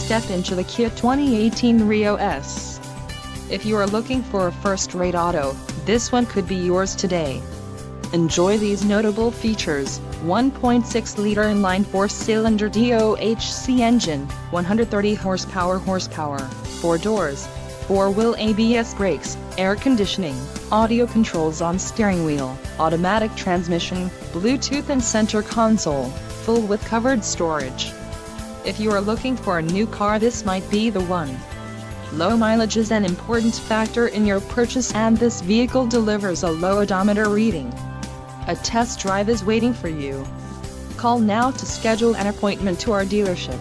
step into the Kia 2018 Rio S. If you are looking for a first-rate auto, this one could be yours today. Enjoy these notable features: 1.6-liter inline 4-cylinder DOHC engine, 130 horsepower, 4 doors, 4-wheel ABS brakes, air conditioning, audio controls on steering wheel, automatic transmission, Bluetooth and center console, full with covered storage. If you are looking for a new car, this might be the one. Low mileage is an important factor in your purchase, and this vehicle delivers a low odometer reading. A test drive is waiting for you. Call now to schedule an appointment to our dealership.